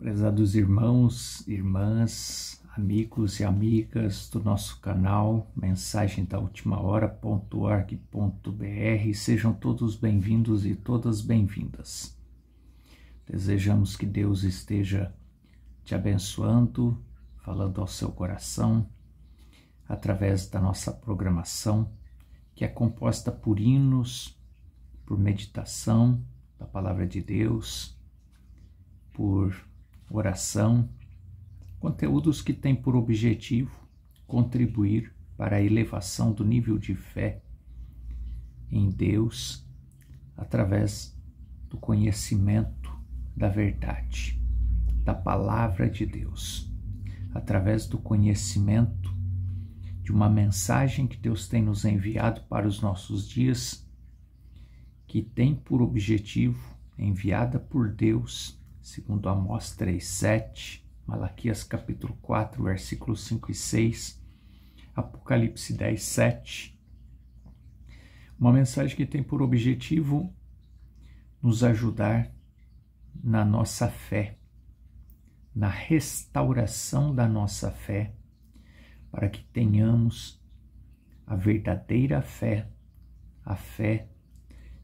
Prezados irmãos, irmãs, amigos e amigas do nosso canal Mensagem da Última Hora.org.br, sejam todos bem-vindos e todas bem-vindas. Desejamos que Deus esteja te abençoando, falando ao seu coração, através da nossa programação, que é composta por hinos, por meditação da Palavra de Deus, por oração, conteúdos que têm por objetivo contribuir para a elevação do nível de fé em Deus através do conhecimento da verdade, da Palavra de Deus, através do conhecimento de uma mensagem que Deus tem nos enviado para os nossos dias, que tem por objetivo, enviada por Deus, segundo Amós 3:7, Malaquias capítulo 4, versículos 5 e 6, Apocalipse 10:7, uma mensagem que tem por objetivo nos ajudar na nossa fé, na restauração da nossa fé, para que tenhamos a verdadeira fé, a fé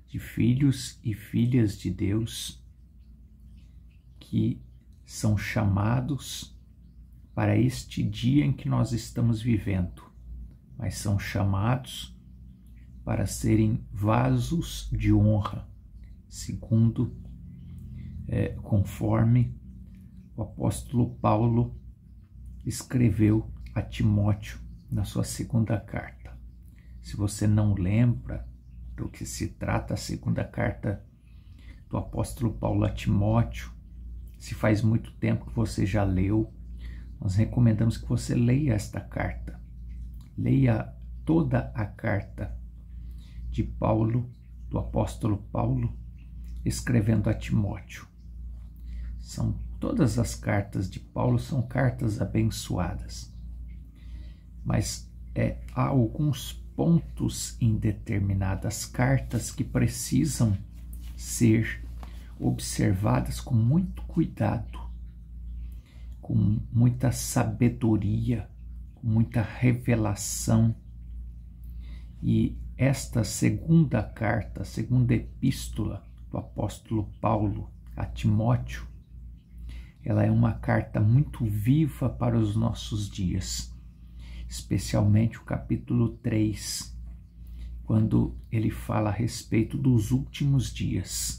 de filhos e filhas de Deus, que são chamados para este dia em que nós estamos vivendo, mas são chamados para serem vasos de honra, segundo, conforme o apóstolo Paulo escreveu a Timóteo na sua segunda carta. Se você não lembra do que se trata a segunda carta do apóstolo Paulo a Timóteo, se faz muito tempo que você já leu, nós recomendamos que você leia esta carta. Leia toda a carta de Paulo, do apóstolo Paulo, escrevendo a Timóteo. Todas as cartas de Paulo são cartas abençoadas, mas há alguns pontos em determinadas cartas que precisam ser observadas com muito cuidado, com muita sabedoria, com muita revelação. E esta segunda carta, segunda epístola do apóstolo Paulo a Timóteo, ela é uma carta muito viva para os nossos dias, especialmente o capítulo 3, quando ele fala a respeito dos últimos dias.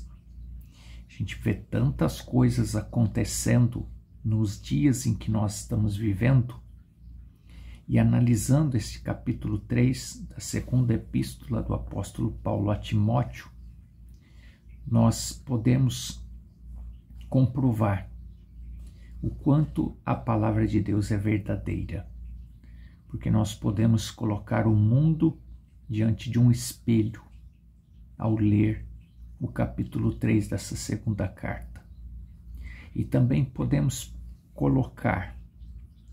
A gente vê tantas coisas acontecendo nos dias em que nós estamos vivendo, e analisando esse capítulo 3 da segunda epístola do apóstolo Paulo a Timóteo, nós podemos comprovar o quanto a palavra de Deus é verdadeira, porque nós podemos colocar o mundo diante de um espelho ao ler o capítulo 3 dessa segunda carta. E também podemos colocar,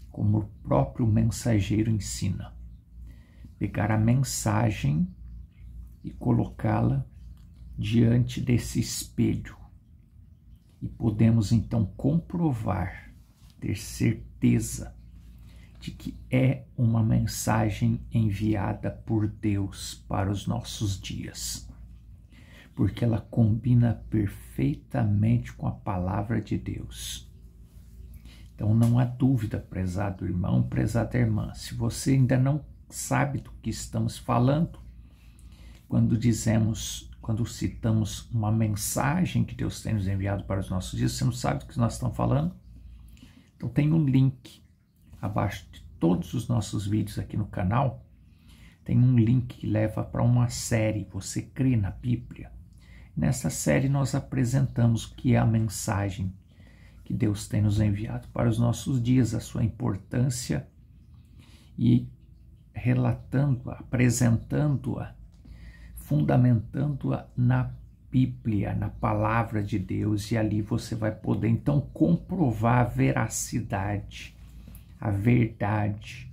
como o próprio mensageiro ensina, pegar a mensagem e colocá-la diante desse espelho. E podemos então comprovar, ter certeza de que é uma mensagem enviada por Deus para os nossos dias, porque ela combina perfeitamente com a palavra de Deus. Então não há dúvida, prezado irmão, prezada irmã, se você ainda não sabe do que estamos falando, quando citamos uma mensagem que Deus tem nos enviado para os nossos dias, você não sabe do que nós estamos falando? Então tem um link abaixo de todos os nossos vídeos aqui no canal, tem um link que leva para uma série, Você Crê na Bíblia? Nessa série nós apresentamos o que é a mensagem que Deus tem nos enviado para os nossos dias, a sua importância, e relatando-a, apresentando-a, fundamentando-a na Bíblia, na palavra de Deus, e ali você vai poder então comprovar a veracidade, a verdade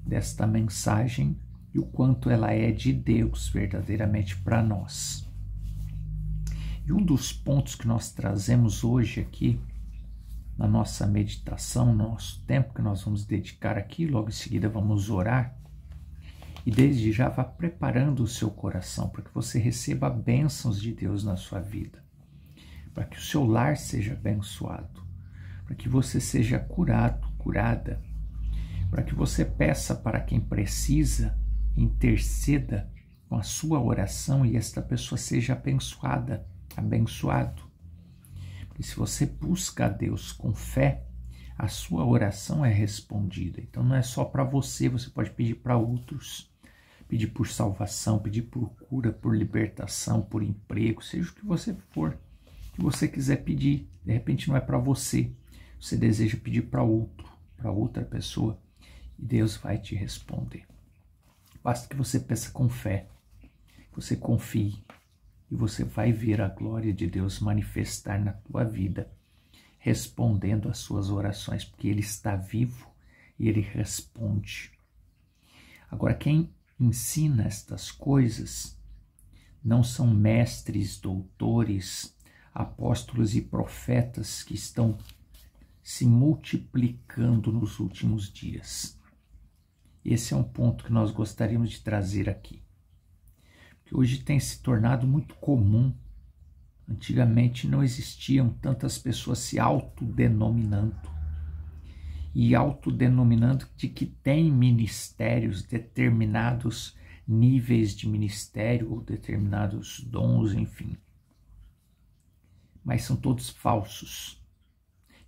desta mensagem e o quanto ela é de Deus verdadeiramente para nós. E um dos pontos que nós trazemos hoje aqui na nossa meditação, no nosso tempo que nós vamos dedicar aqui, logo em seguida vamos orar. E desde já vá preparando o seu coração para que você receba bênçãos de Deus na sua vida, para que o seu lar seja abençoado, para que você seja curado, curada, para que você peça para quem precisa, interceda com a sua oração e esta pessoa seja abençoada, abençoado. Porque se você busca a Deus com fé, a sua oração é respondida. Então não é só para você, você pode pedir para outros, pedir por salvação, pedir por cura, por libertação, por emprego, seja o que você for, que você quiser pedir. De repente não é para você, você deseja pedir para outro, para outra pessoa, e Deus vai te responder. Basta que você peça com fé, que você confie, e você vai ver a glória de Deus manifestar na tua vida, respondendo às suas orações, porque Ele está vivo e Ele responde. Agora, quem ensina estas coisas não são mestres, doutores, apóstolos e profetas que estão se multiplicando nos últimos dias. Esse é um ponto que nós gostaríamos de trazer aqui. Que hoje tem se tornado muito comum. Antigamente não existiam tantas pessoas se autodenominando. E autodenominando de que tem ministérios, determinados níveis de ministério ou determinados dons, enfim. Mas são todos falsos.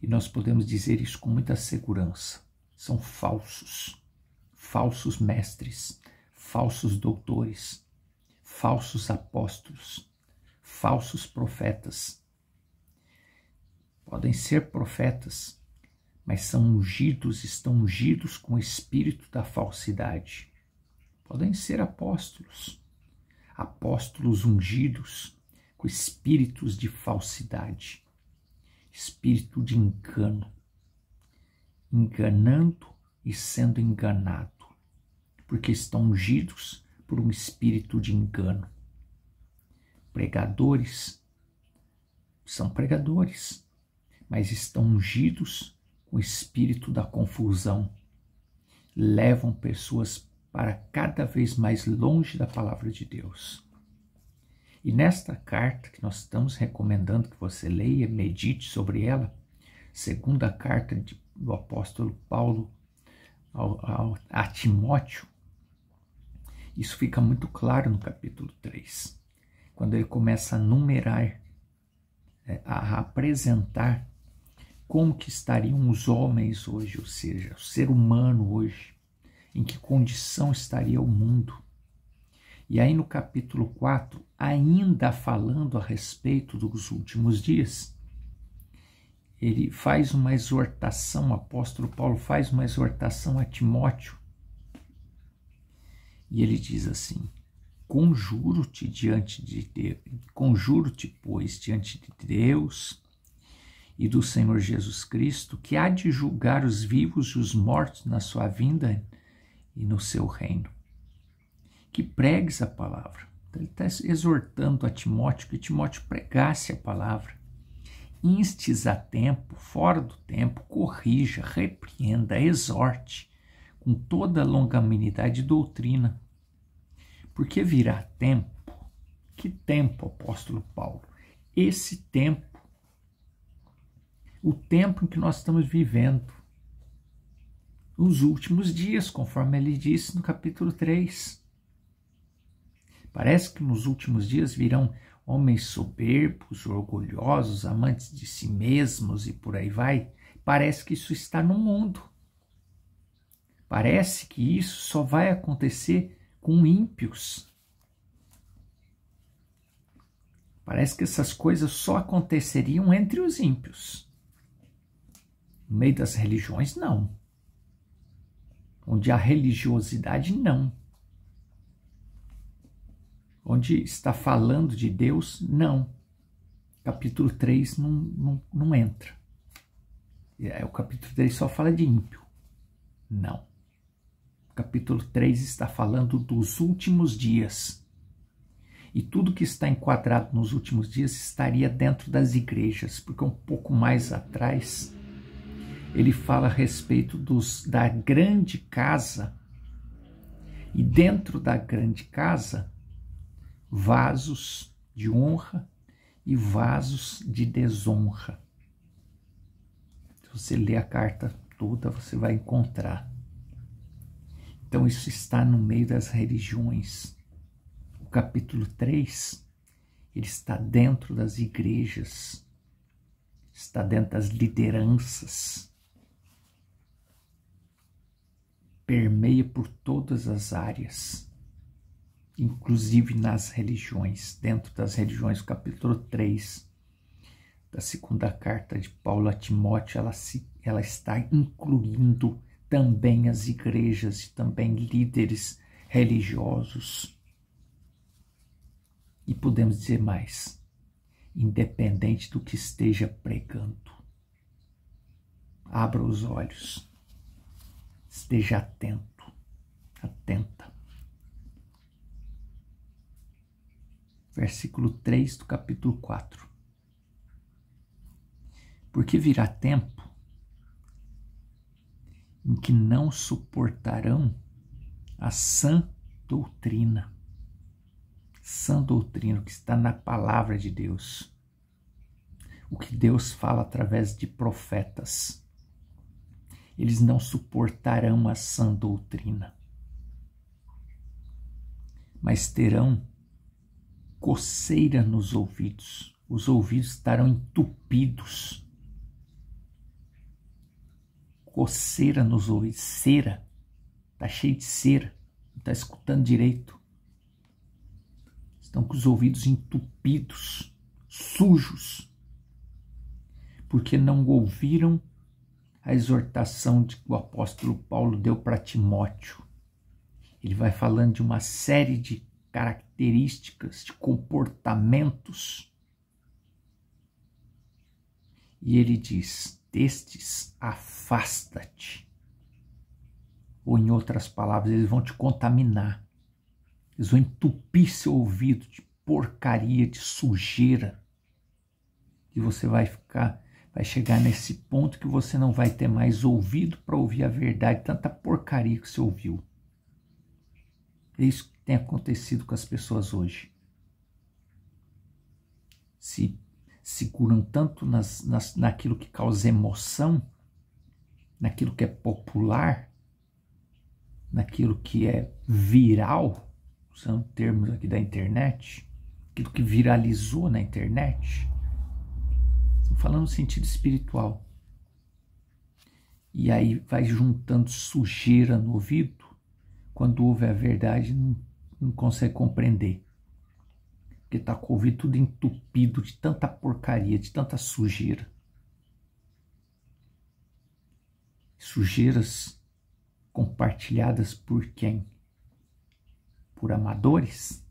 E nós podemos dizer isso com muita segurança. São falsos. Falsos mestres, falsos doutores, falsos apóstolos, falsos profetas. Podem ser profetas, mas são ungidos, estão ungidos com o espírito da falsidade. Podem ser apóstolos, apóstolos ungidos com espíritos de falsidade, espírito de engano, enganando e sendo enganado, porque estão ungidos por um espírito de engano. Pregadores são pregadores, mas estão ungidos com o espírito da confusão. Levam pessoas para cada vez mais longe da palavra de Deus. E nesta carta que nós estamos recomendando que você leia, medite sobre ela, segunda carta do apóstolo Paulo a Timóteo, isso fica muito claro no capítulo 3, quando ele começa a numerar, a apresentar como que estariam os homens hoje, ou seja, o ser humano hoje, em que condição estaria o mundo. E aí no capítulo 4, ainda falando a respeito dos últimos dias, ele faz uma exortação, o apóstolo Paulo faz uma exortação a Timóteo. E ele diz assim: conjuro-te, pois, diante de Deus e do Senhor Jesus Cristo, que há de julgar os vivos e os mortos na sua vinda e no seu reino. Que pregues a palavra. Então, ele está exortando a Timóteo que Timóteo pregasse a palavra. Instes a tempo, fora do tempo, corrija, repreenda, exorte, com toda longanimidade e doutrina. Porque virá tempo. Que tempo, apóstolo Paulo? Esse tempo, o tempo em que nós estamos vivendo, os últimos dias, conforme ele disse no capítulo 3. Parece que nos últimos dias virão homens soberbos, orgulhosos, amantes de si mesmos e por aí vai. Parece que isso está no mundo. Parece que isso só vai acontecer com ímpios. Parece que essas coisas só aconteceriam entre os ímpios. No meio das religiões, não. Onde há religiosidade, não. Onde está falando de Deus, não. Capítulo 3 não entra. O capítulo 3 só fala de ímpio. Não. O capítulo 3 está falando dos últimos dias. E tudo que está enquadrado nos últimos dias estaria dentro das igrejas, porque um pouco mais atrás ele fala a respeito da grande casa, e dentro da grande casa, vasos de honra e vasos de desonra. Se você ler a carta toda, você vai encontrar. Então isso está no meio das religiões. O capítulo 3, ele está dentro das igrejas, está dentro das lideranças, permeia por todas as áreas, inclusive nas religiões. Dentro das religiões, o capítulo 3 da segunda carta de Paulo a Timóteo, ela está incluindo também as igrejas e também líderes religiosos. E podemos dizer mais, independente do que esteja pregando, abra os olhos, esteja atento, atenta. Versículo 3 do capítulo 4. Porque virá tempo em que não suportarão a sã doutrina. Sã doutrina, o que está na palavra de Deus. O que Deus fala através de profetas. Eles não suportarão a sã doutrina, mas terão coceira nos ouvidos. Os ouvidos estarão entupidos. Coceira nos ouvidos, cera, está cheio de cera, não está escutando direito. Estão com os ouvidos entupidos, sujos, porque não ouviram a exortação que o apóstolo Paulo deu para Timóteo. Ele vai falando de uma série de características, de comportamentos. E ele diz, destes afasta-te. Ou em outras palavras, eles vão te contaminar. Eles vão entupir seu ouvido de porcaria, de sujeira. E você vai chegar nesse ponto que você não vai ter mais ouvido para ouvir a verdade, tanta porcaria que você ouviu. É isso que tem acontecido com as pessoas hoje. Se seguram tanto naquilo que causa emoção, naquilo que é popular, naquilo que é viral, são termos aqui da internet, aquilo que viralizou na internet. Estou falando no sentido espiritual. E aí vai juntando sujeira no ouvido, quando ouve a verdade não consegue compreender. Porque está com o ouvido tudo entupido de tanta porcaria, de tanta sujeira. Sujeiras compartilhadas por quem? Por amadores?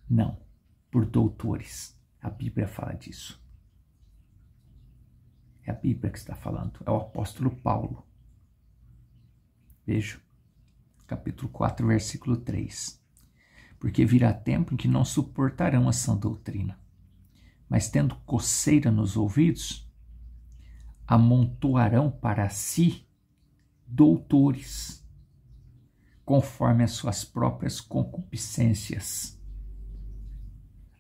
Não, por doutores. A Bíblia fala disso. É a Bíblia que está falando, é o apóstolo Paulo. Veja, capítulo 4, versículo 3. Porque virá tempo em que não suportarão a sã doutrina, mas tendo coceira nos ouvidos, amontoarão para si doutores, conforme as suas próprias concupiscências.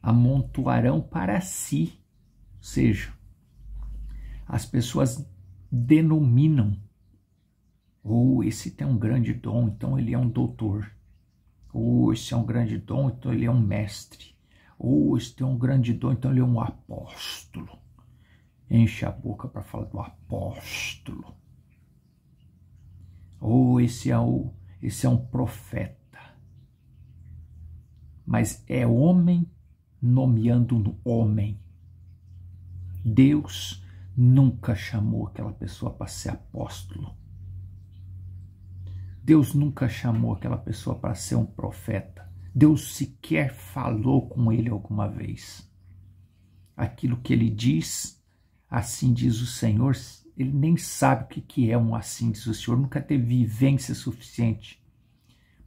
Amontoarão para si, ou seja, as pessoas denominam, ou esse tem um grande dom, então ele é um doutor. Ou esse é um grande dom, então ele é um mestre. Ou esse tem um grande dom, então ele é um apóstolo. Enche a boca para falar do apóstolo. Ou esse é um profeta. Mas é homem nomeando no homem. Deus nunca chamou aquela pessoa para ser apóstolo. Deus nunca chamou aquela pessoa para ser um profeta. Deus sequer falou com ele alguma vez. Aquilo que ele diz, assim diz o Senhor, ele nem sabe o que é um assim diz o Senhor, nunca teve vivência suficiente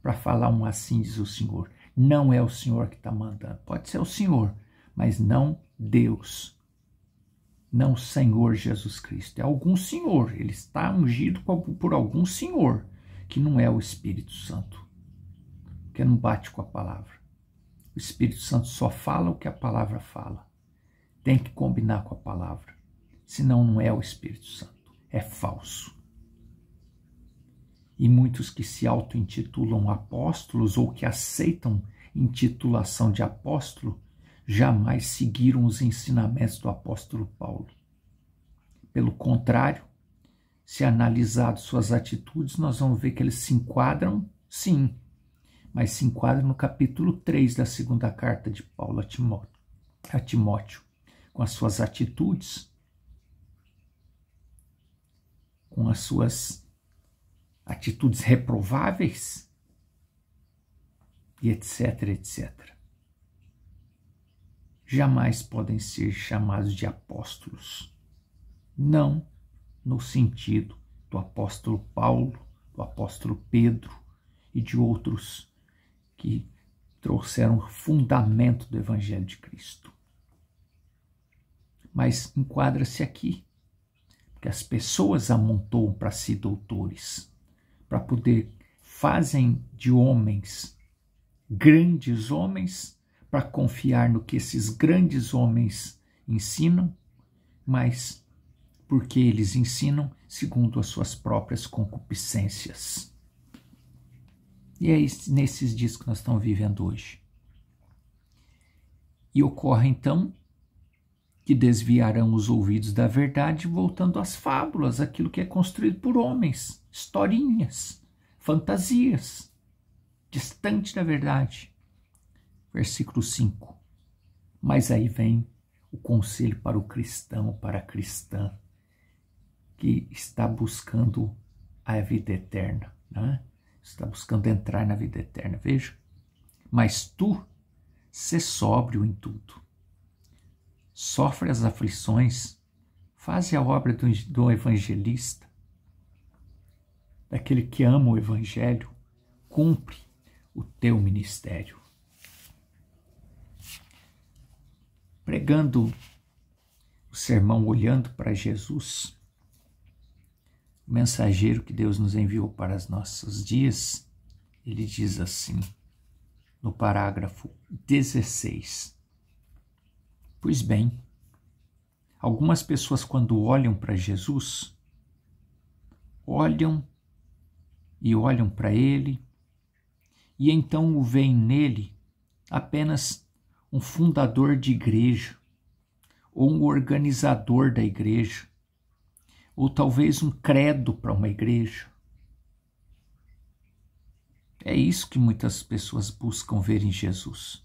para falar um assim diz o Senhor. Não é o Senhor que está mandando. Pode ser o Senhor, mas não Deus. não Senhor Jesus Cristo. É algum Senhor, ele está ungido por algum Senhor, que não é o Espírito Santo, que não bate com a palavra. O Espírito Santo só fala o que a palavra fala. Tem que combinar com a palavra, senão não é o Espírito Santo, é falso. E muitos que se auto-intitulam apóstolos ou que aceitam intitulação de apóstolo, jamais seguiram os ensinamentos do apóstolo Paulo. Pelo contrário, se analisar suas atitudes, nós vamos ver que eles se enquadram, sim, mas se enquadram no capítulo 3 da segunda carta de Paulo a Timóteo, com as suas atitudes, com as suas atitudes reprováveis, e etc, etc. Jamais podem ser chamados de apóstolos, não no sentido do apóstolo Paulo, do apóstolo Pedro e de outros que trouxeram o fundamento do Evangelho de Cristo. Mas enquadra-se aqui, porque as pessoas amontoam para si doutores, para poder, fazem de homens, grandes homens, para confiar no que esses grandes homens ensinam, mas porque eles ensinam segundo as suas próprias concupiscências. E é nesses dias que nós estamos vivendo hoje. E ocorre então que desviarão os ouvidos da verdade, voltando às fábulas, aquilo que é construído por homens, historinhas, fantasias, distante da verdade. Versículo 5. Mas aí vem o conselho para o cristão, para a cristã, que está buscando a vida eterna, né? Está buscando entrar na vida eterna. Veja, mas tu, sê sóbrio em tudo. Sofre as aflições, faz a obra do evangelista, daquele que ama o evangelho, cumpre o teu ministério. Pregando o sermão olhando para Jesus, o mensageiro que Deus nos enviou para os nossos dias, ele diz assim, no parágrafo 16. Pois bem, algumas pessoas quando olham para Jesus, olham para ele e então o veem nele apenas um fundador de igreja ou um organizador da igreja, ou talvez um credo para uma igreja. É isso que muitas pessoas buscam ver em Jesus.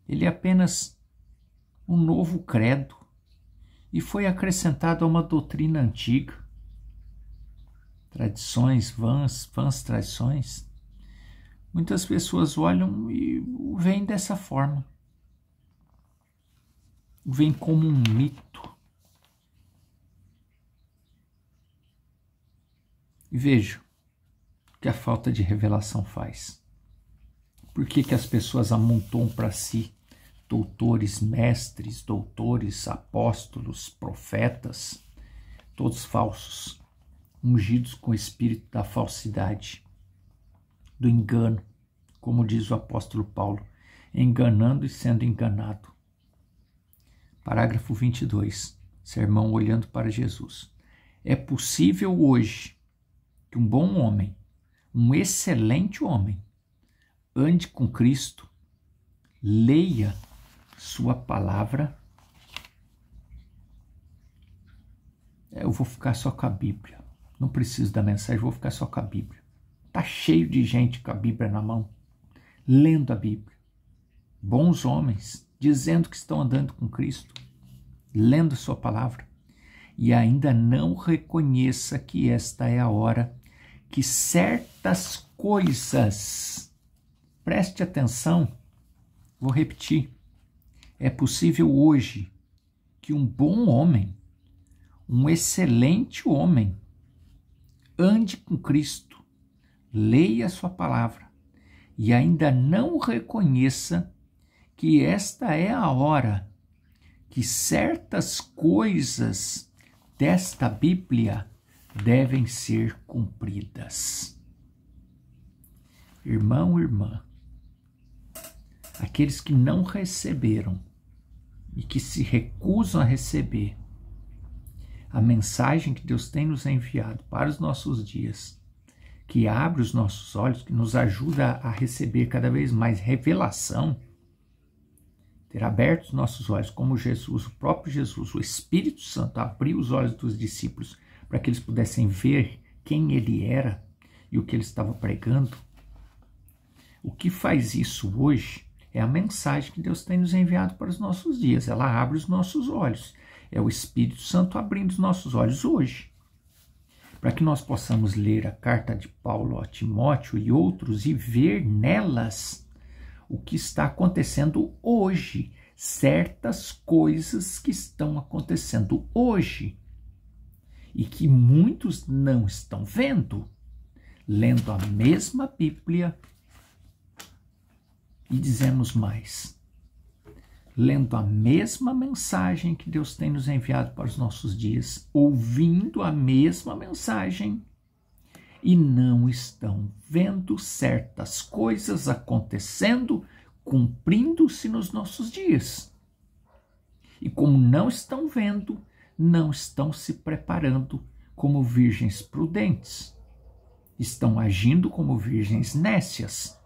Ele é apenas um novo credo e foi acrescentado a uma doutrina antiga. Tradições, vãs tradições. Muitas pessoas olham e o veem dessa forma. O veem como um mito. E veja o que a falta de revelação faz. Por que as pessoas amontoam para si doutores, mestres, doutores, apóstolos, profetas, todos falsos, ungidos com o espírito da falsidade, do engano, como diz o apóstolo Paulo, enganando e sendo enganado. Parágrafo 22, sermão olhando para Jesus. É possível hoje que um bom homem, um excelente homem, ande com Cristo, leia sua palavra. Eu vou ficar só com a Bíblia. Não preciso da mensagem, vou ficar só com a Bíblia. Está cheio de gente com a Bíblia na mão, lendo a Bíblia. Bons homens, dizendo que estão andando com Cristo, lendo sua palavra. E ainda não reconheça que esta é a hora que certas coisas, preste atenção, vou repetir, é possível hoje que um bom homem, um excelente homem, ande com Cristo, leia a sua palavra e ainda não reconheça que esta é a hora que certas coisas desta Bíblia devem ser cumpridas. Irmão, irmã, aqueles que não receberam e que se recusam a receber a mensagem que Deus tem nos enviado para os nossos dias, que abre os nossos olhos, que nos ajuda a receber cada vez mais revelação, ter aberto os nossos olhos, como Jesus, o próprio Jesus, o Espírito Santo, abriu os olhos dos discípulos para que eles pudessem ver quem ele era e o que ele estava pregando. O que faz isso hoje é a mensagem que Deus tem nos enviado para os nossos dias. Ela abre os nossos olhos. É o Espírito Santo abrindo os nossos olhos hoje, para que nós possamos ler a carta de Paulo a Timóteo e outros e ver nelas o que está acontecendo hoje, certas coisas que estão acontecendo hoje e que muitos não estão vendo, lendo a mesma Bíblia. E dizemos mais, lendo a mesma mensagem que Deus tem nos enviado para os nossos dias, ouvindo a mesma mensagem, e não estão vendo certas coisas acontecendo, cumprindo-se nos nossos dias. E como não estão vendo, não estão se preparando como virgens prudentes. Estão agindo como virgens nécias,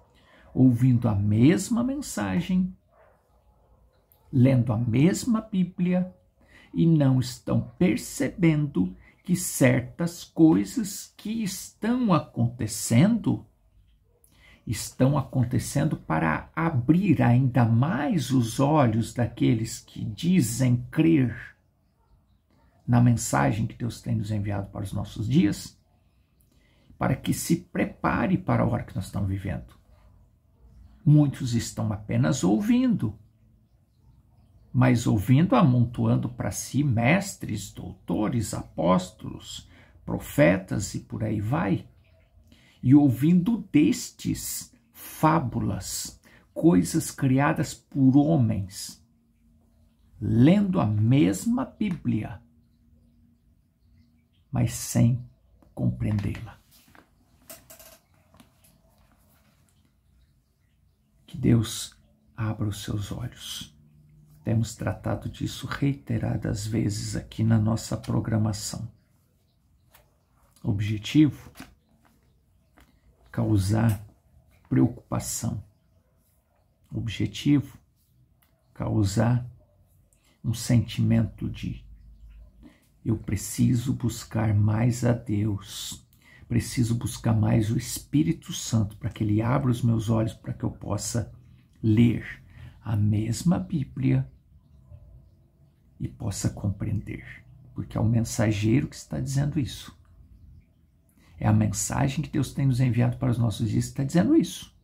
ouvindo a mesma mensagem, lendo a mesma Bíblia, e não estão percebendo que certas coisas que estão acontecendo para abrir ainda mais os olhos daqueles que dizem crer na mensagem que Deus tem nos enviado para os nossos dias, para que se prepare para a hora que nós estamos vivendo. Muitos estão apenas ouvindo, mas ouvindo, amontoando para si mestres, doutores, apóstolos, profetas e por aí vai, e ouvindo destes fábulas, coisas criadas por homens, lendo a mesma Bíblia, mas sem compreendê-la. Que Deus abra os seus olhos. Temos tratado disso reiteradas vezes aqui na nossa programação. Objetivo: causar preocupação. Objetivo: causar um sentimento de eu preciso buscar mais a Deus, preciso buscar mais o Espírito Santo para que Ele abra os meus olhos para que eu possa ler a mesma Bíblia e possa compreender, porque é o mensageiro que está dizendo isso. É a mensagem que Deus tem nos enviado para os nossos dias que está dizendo isso.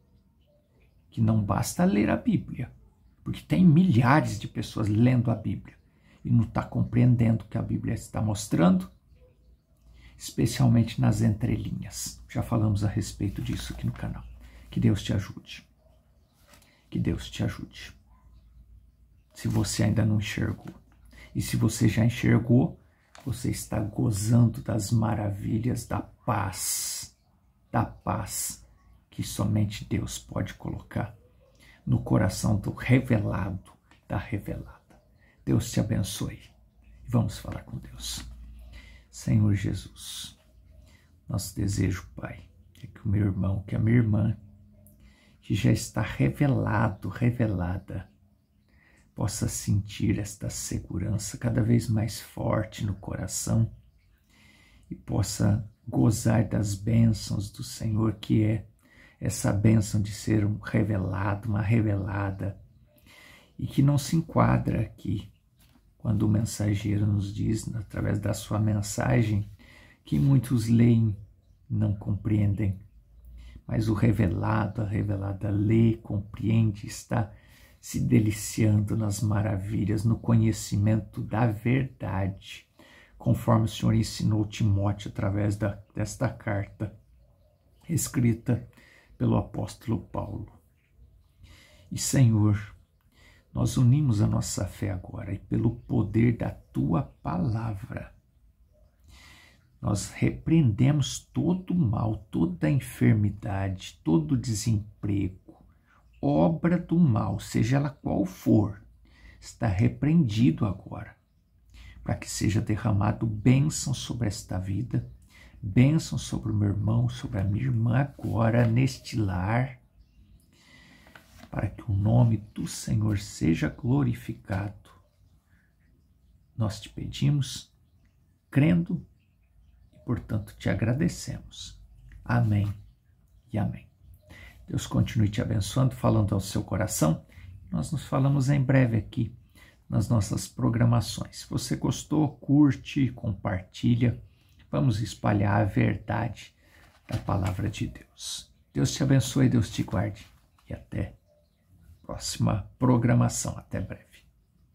Que não basta ler a Bíblia, porque tem milhares de pessoas lendo a Bíblia e não está compreendendo o que a Bíblia está mostrando, especialmente nas entrelinhas. Já falamos a respeito disso aqui no canal. Que Deus te ajude. Que Deus te ajude. Se você ainda não enxergou, e se você já enxergou, você está gozando das maravilhas da paz que somente Deus pode colocar no coração do revelado, da revelada. Deus te abençoe. Vamos falar com Deus. Senhor Jesus, nosso desejo, Pai, é que o meu irmão, que a minha irmã, que já está revelada, possa sentir esta segurança cada vez mais forte no coração e possa gozar das bênçãos do Senhor, que é essa bênção de ser um revelado, uma revelada, e que não se enquadra aqui quando o mensageiro nos diz, através da sua mensagem, que muitos leem, não compreendem, mas o revelado, a revelada lê, compreende, está se deliciando nas maravilhas, no conhecimento da verdade, conforme o Senhor ensinou Timóteo através desta carta, escrita pelo apóstolo Paulo. E, Senhor, Nós unimos a nossa fé agora e pelo poder da tua palavra, nós repreendemos todo o mal, toda a enfermidade, todo o desemprego, obra do mal, seja ela qual for, está repreendido agora, para que seja derramado bênção sobre esta vida, bênção sobre o meu irmão, sobre a minha irmã agora neste lar, para que o nome do Senhor seja glorificado. Nós te pedimos, crendo, e portanto te agradecemos. Amém e amém. Deus continue te abençoando, falando ao seu coração. Nós nos falamos em breve aqui nas nossas programações. Se você gostou, curte, compartilha. Vamos espalhar a verdade da palavra de Deus. Deus te abençoe, Deus te guarde e até a próxima programação. Até breve.